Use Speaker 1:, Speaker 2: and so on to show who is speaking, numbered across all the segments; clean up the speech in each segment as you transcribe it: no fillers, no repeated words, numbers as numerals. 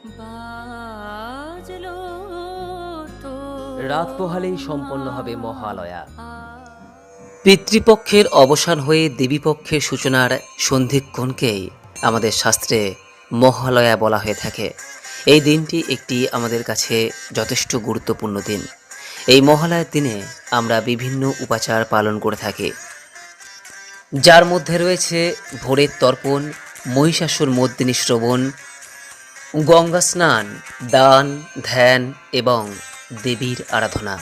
Speaker 1: বাজলো তো
Speaker 2: রাত পোহালেই সম্পন্ন হবে মহালয়া। পিতৃপক্ষের অবসান হয়ে দেবীপক্ষের সূচনার সন্ধিক্ষণকেই আমাদের শাস্ত্রে মহালয়া বলা হয়ে থাকে। এই দিনটি একটি আমাদের কাছে যথেষ্ট গুরুত্বপূর্ণ দিন। এই মহালয়ার দিনে আমরা বিভিন্ন উপাচার পালন করে থাকি, যার মধ্যে রয়েছে ভোরের তর্পণ, মহিষাসুর মর্দিনী শ্রবণ, গঙ্গা স্নান, দান, ধ্যান এবং দেবীর আরাধনা।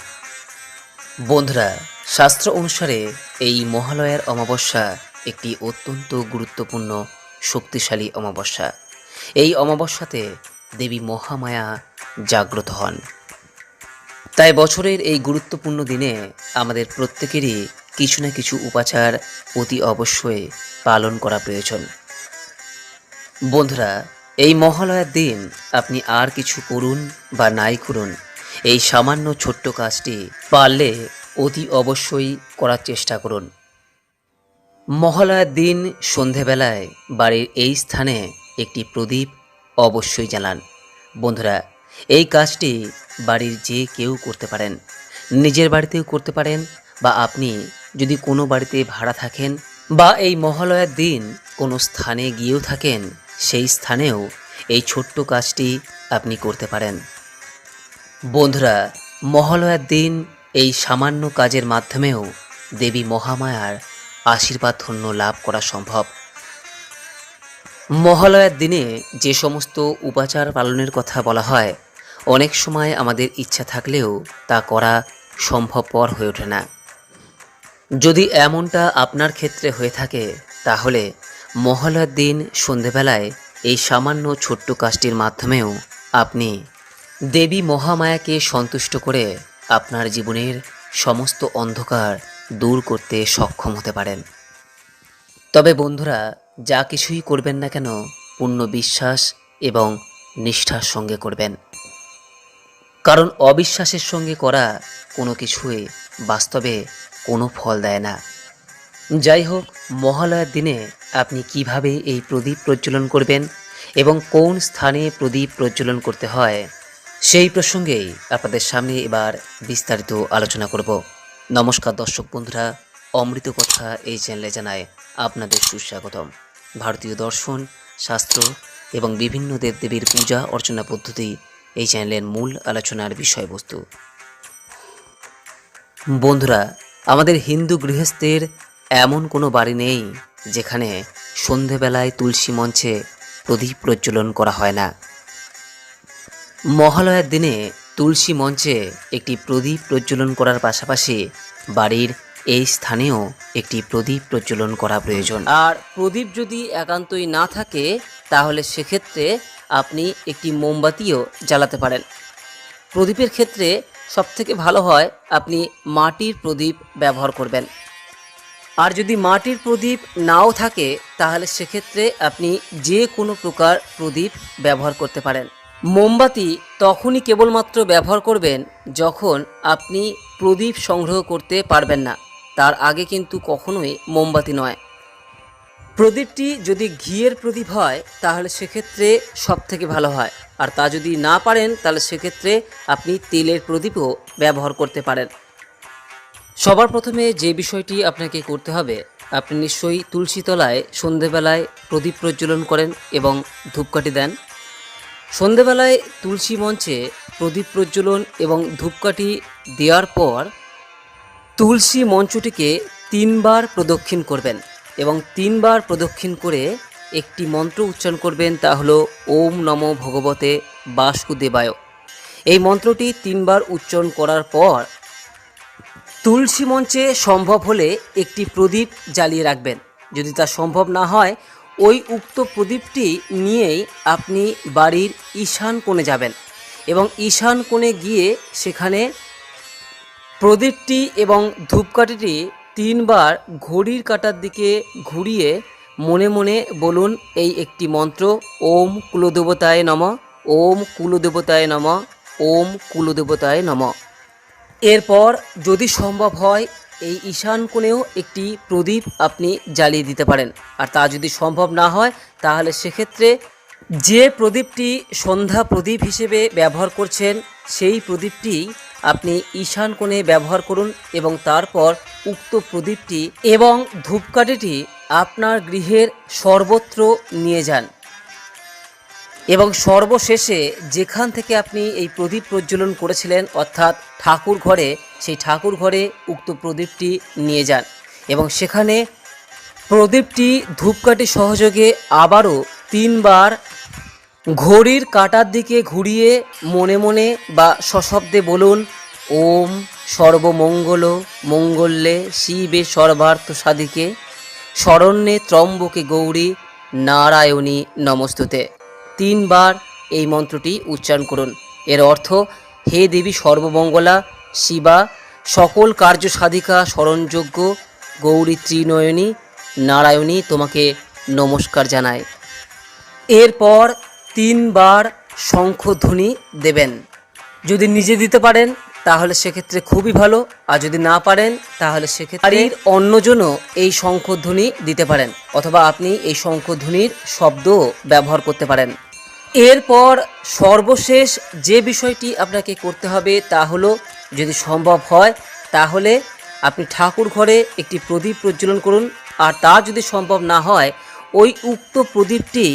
Speaker 2: বন্ধুরা, শাস্ত্র অনুসারে এই মহালয়ার অমাবস্যা একটি অত্যন্ত গুরুত্বপূর্ণ শক্তিশালী অমাবস্যা। এই অমাবস্যাতে দেবী মহামায়া জাগ্রত হন। তাই বছরের এই গুরুত্বপূর্ণ দিনে আমাদের প্রত্যেকেরই কিছু না কিছু উপাচার অতি অবশ্যই পালন করা প্রয়োজন। বন্ধুরা, এই মহালয়ার দিন আপনি আর কিছু করুন বা নাই করুন, এই সামান্য ছোট্ট কাজটি পারলে অতি অবশ্যই করার চেষ্টা করুন। মহালয়ার দিন সন্ধেবেলায় বাড়ির এই স্থানে একটি প্রদীপ অবশ্যই জ্বালান। বন্ধুরা, এই কাজটি বাড়ির যে কেউ করতে পারেন, নিজের বাড়িতেও করতে পারেন, বা আপনি যদি কোনো বাড়িতে ভাড়া থাকেন বা এই মহালয়ার দিন কোনো স্থানে গিয়েও থাকেন, সেই স্থানেও এই ছোট্ট কাজটি আপনি করতে পারেন। বন্ধুরা, মহালয়ার দিন এই সামান্য কাজের মাধ্যমেও দেবী মহামায়ার আশীর্বাদ ধন্য লাভ করা সম্ভব। মহালয়ার দিনে যে সমস্ত উপাচার পালনের কথা বলা হয়, অনেক সময় আমাদের ইচ্ছা থাকলেও তা করা সম্ভবপর হয়ে ওঠে না। যদি এমনটা আপনার ক্ষেত্রে হয়ে থাকে, তাহলে মহালয়ার দিন সন্ধেবেলায় এই সামান্য ছোট্ট কাজটির মাধ্যমেও আপনি দেবী মহামায়াকে সন্তুষ্ট করে আপনার জীবনের সমস্ত অন্ধকার দূর করতে সক্ষম হতে পারেন। তবে বন্ধুরা, যা কিছুই করবেন না কেন, পূর্ণ বিশ্বাস এবং নিষ্ঠার সঙ্গে করবেন, কারণ অবিশ্বাসের সঙ্গে করা কোনো কিছুই বাস্তবে কোনো ফল দেয় না। যাই হোক, মহালয়ার দিনে আপনি কিভাবে এই প্রদীপ প্রজ্বলন করবেন এবং কোন স্থানে প্রদীপ প্রজ্বলন করতে হয়, সেই প্রসঙ্গেই আপনাদের সামনে এবার বিস্তারিত আলোচনা করব। নমস্কার দর্শক বন্ধুরা, অমৃত কথা এই চ্যানেলে জানায় আপনাদের সুস্বাগতম। ভারতীয় দর্শন, শাস্ত্র এবং বিভিন্ন দেবদেবীর পূজা অর্চনা পদ্ধতি এই চ্যানেলের মূল আলোচনার বিষয়বস্তু। বন্ধুরা, আমাদের হিন্দু গৃহস্থের এমন কোনো বাড়ি নেই যেখানে সন্ধেবেলায় তুলসী মঞ্চে প্রদীপ প্রজ্বলন করা হয় না। মহালয়ার দিনে তুলসী মঞ্চে একটি প্রদীপ প্রজ্বলন করার পাশাপাশি বাড়ির এই স্থানেও একটি প্রদীপ প্রজ্বলন করা প্রয়োজন। আর প্রদীপ যদি একান্তই না থাকে, তাহলে সেক্ষেত্রে আপনি একটি মোমবাতিও জ্বালাতে পারেন। প্রদীপের ক্ষেত্রে সবথেকে ভালো হয় আপনি মাটির প্রদীপ ব্যবহার করবেন। আর যদি মাটির প্রদীপ নাও থাকে, তাহলে সেক্ষেত্রে আপনি যে কোনো প্রকার প্রদীপ ব্যবহার করতে পারেন। মোমবাতি তখনই কেবলমাত্র ব্যবহার করবেন যখন আপনি প্রদীপ সংগ্রহ করতে পারবেন না, তার আগে কিন্তু কখনোই মোমবাতি নয়। প্রদীপটি যদি ঘিয়ের প্রদীপ হয়, তাহলে সেক্ষেত্রে সবথেকে ভালো হয়। আর তা যদি না পারেন, তাহলে সেক্ষেত্রে আপনি তেলের প্রদীপও ব্যবহার করতে পারেন। সবার প্রথমে যে বিষয়টি আপনাকে করতে হবে, আপনি নিশ্চয়ই তুলসী তলায় সন্ধেবেলায় প্রদীপ প্রজ্বলন করেন এবং ধূপকাঠি দেন। সন্ধেবেলায় তুলসী মঞ্চে প্রদীপ প্রজ্বলন এবং ধূপকাঠি দেওয়ার পর তুলসী মঞ্চটিকে 3 বার প্রদক্ষিণ করবেন এবং 3 বার প্রদক্ষিণ করে একটি মন্ত্র উচ্চারণ করবেন, তা হলো ওম নমো ভগবতে বাসুদেবায়। এই মন্ত্রটি 3 বার উচ্চারণ করার পর তুলসী মঞ্চে সম্ভব হলে একটি প্রদীপ জ্বালিয়ে রাখবেন। যদি তা সম্ভব না হয়, ওই উক্ত প্রদীপটি নিয়েই আপনি বাড়ির ঈশান কোণে যাবেন এবং ঈশান কোণে গিয়ে সেখানে প্রদীপটি এবং ধূপকাঠিটি 3 বার ঘড়ির কাঁটার দিকে ঘুরিয়ে মনে মনে বলুন এই একটি মন্ত্র, ওম কুলদেবতায় নমঃ, ওম কুলদেবতায় নমঃ, ওম কুলদেবতায় নমঃ। এরপর যদি সম্ভব হয়, এই ঈশান কোণেও একটি প্রদীপ আপনি জ্বালিয়ে দিতে পারেন। আর তা যদি সম্ভব না হয়, তাহলে সেক্ষেত্রে যে প্রদীপটি সন্ধ্যা প্রদীপ হিসেবে ব্যবহার করছেন সেই প্রদীপটি আপনি ঈশান কোণে ব্যবহার করুন এবং তারপর উক্ত প্রদীপটি এবং ধূপকাঠিটি আপনার গৃহের সর্বত্র নিয়ে যান এবং সর্বশেষে যেখান থেকে আপনি এই প্রদীপ প্রজ্বলন করেছিলেন অর্থাৎ ঠাকুর ঘরে, সেই ঠাকুর ঘরে উক্ত প্রদীপটি নিয়ে যান এবং সেখানে প্রদীপটি ধূপকাঠি সহযোগে আবারও 3 বার ঘড়ির কাঁটার দিকে ঘুরিয়ে মনে মনে বা সশব্দে বলুন, ওম সর্বমঙ্গল মঙ্গলে শিবে সর্বার্থ সাধিকে শরণ্যে ত্রম্বকে গৌরী নারায়ণী নমস্তুতে। 3 বার এই মন্ত্রটি উচ্চারণ করুন। এর অর্থ, হে দেবী সর্বমঙ্গলা শিবা, সকল কার্য সাধিকা শরণযোগ্য গৌরী ত্রিনয়নী নারায়ণী, তোমাকে নমস্কার জানায়। এরপর 3 বার শঙ্খধ্বনি দেবেন। যদি নিজে দিতে পারেন তাহলে সেক্ষেত্রে খুবই ভালো, আর যদি না পারেন তাহলে সেক্ষেত্রে বাড়ির অন্যজনও এই শঙ্খধ্বনি দিতে পারেন, অথবা আপনি এই শঙ্খধ্বনির শব্দও ব্যবহার করতে পারেন। এরপর সর্বশেষ যে বিষয়টি আপনাকে করতে হবে তা হলো, যদি সম্ভব হয় তাহলে আপনি ঠাকুর ঘরে একটি প্রদীপ প্রজ্বলন করুন, আর তা যদি সম্ভব না হয় ওই উক্ত প্রদীপটি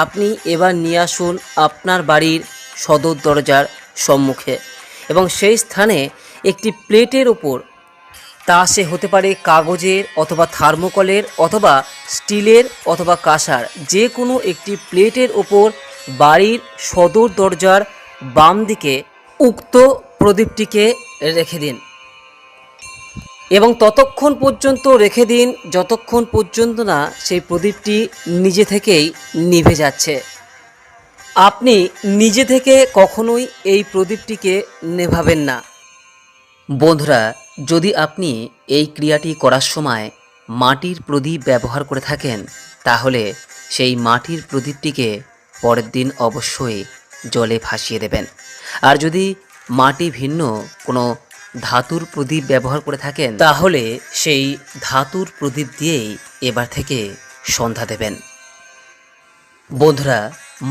Speaker 2: আপনি এবার নিয়ে আসুন আপনার বাড়ির সদর দরজার সম্মুখে এবং সেই স্থানে একটি প্লেটের ওপর, তা সে হতে পারে কাগজের অথবা থার্মোকলের অথবা স্টিলের অথবা কাঁসার, যে কোনো একটি প্লেটের ওপর বাড়ির সদর দরজার বাম দিকে উক্ত প্রদীপটিকে রেখে দিন এবং ততক্ষণ পর্যন্ত রেখে দিন যতক্ষণ পর্যন্ত না সেই প্রদীপটি নিজে থেকেই নিভে যাচ্ছে। আপনি নিজে থেকে কখনোই এই প্রদীপটিকে নেভাবেন না। বন্ধুরা, যদি আপনি এই ক্রিয়াটি করার সময় মাটির প্রদীপ ব্যবহার করে থাকেন তাহলে সেই মাটির প্রদীপটিকে পরের দিন অবশ্যই জলে ভাসিয়ে দেবেন। আর যদি মাটি ভিন্ন কোনো ধাতুর প্রদীপ ব্যবহার করে থাকেন তাহলে সেই ধাতুর প্রদীপ দিয়েই এবার থেকে সন্ধ্যা দেবেন। বন্ধুরা,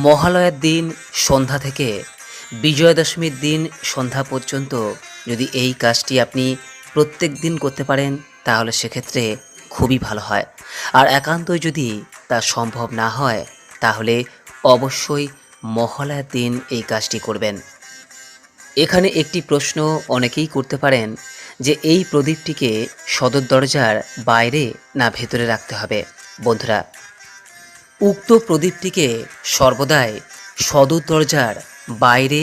Speaker 2: মহালয়ার দিন সন্ধ্যা থেকে বিজয়া দশমীর দিন সন্ধ্যা পর্যন্ত যদি এই কাজটি আপনি প্রত্যেক দিন করতে পারেন তাহলে সেক্ষেত্রে খুবই ভালো হয়। আর একান্তই যদি তা সম্ভব না হয় তাহলে অবশ্যই মহালয়ার দিন এই কাজটি করবেন। এখানে একটি প্রশ্ন অনেকেই করতে পারেন যে এই প্রদীপটিকে সদর দরজার বাইরে না ভেতরে রাখতে হবে। বন্ধুরা, উক্ত প্রদীপটিকে সর্বদাই সদর দরজার বাইরে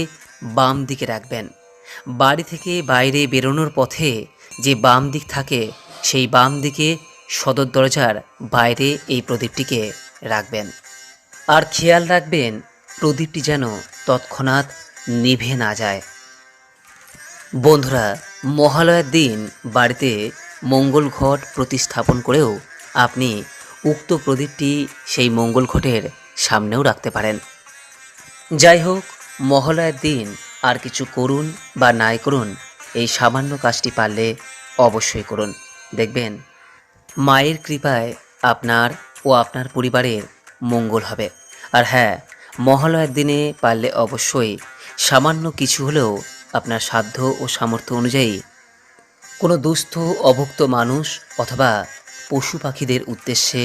Speaker 2: বাম দিকে রাখবেন। বাড়ি থেকে বাইরে বেরোনোর পথে যে বাম দিক থাকে সেই বাম দিকে সদর দরজার বাইরে এই প্রদীপটিকে রাখবেন। আর খেয়াল রাখবেন প্রদীপটি যেন তৎক্ষণাৎ নিভে না যায়। বন্ধুরা, মহালয়ার দিন বাড়িতে মঙ্গল ঘট প্রতিস্থাপন করেও আপনি উক্ত প্রদীপটি সেই মঙ্গল ঘটের সামনেও রাখতে পারেন। যাই হোক, মহালয়ার দিন আর কিছু করুন বা নাই করুন, এই সামান্য কাজটি পারলে অবশ্যই করুন। দেখবেন মায়ের কৃপায় আপনার ও আপনার পরিবারের মঙ্গল হবে। আর হ্যাঁ, মহালয়ার দিনে পারলে অবশ্যই সামান্য কিছু হলেও আপনার সাধ্য ও সামর্থ্য অনুযায়ী কোনো দুস্থ অভুক্ত মানুষ অথবা পশু পাখিদের উদ্দেশ্যে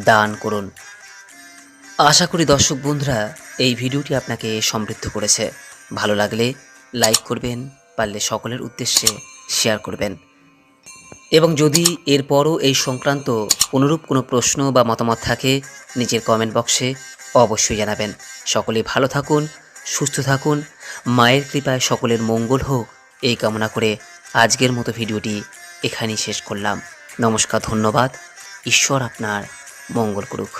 Speaker 2: দান করুন। আশা করি দর্শক বন্ধুরা এই ভিডিওটি আপনাকে সমৃদ্ধ করেছে। ভালো লাগলে লাইক করবেন, পারলে সকলের উদ্দেশ্যে শেয়ার করবেন এবং যদি এরপরও এই সংক্রান্ত অনুরূপ কোনো প্রশ্ন বা মতামত থাকে নিজের কমেন্ট বক্সে অবশ্যই জানাবেন। সকলেই ভালো থাকুন, সুস্থ থাকুন, মায়ের কৃপায় সকলের মঙ্গল হোক এই কামনা করে আজকের মতো ভিডিওটি এখানেই শেষ করলাম। নমস্কার, ধন্যবাদ। ঈশ্বর আপনার মঙ্গল করুক।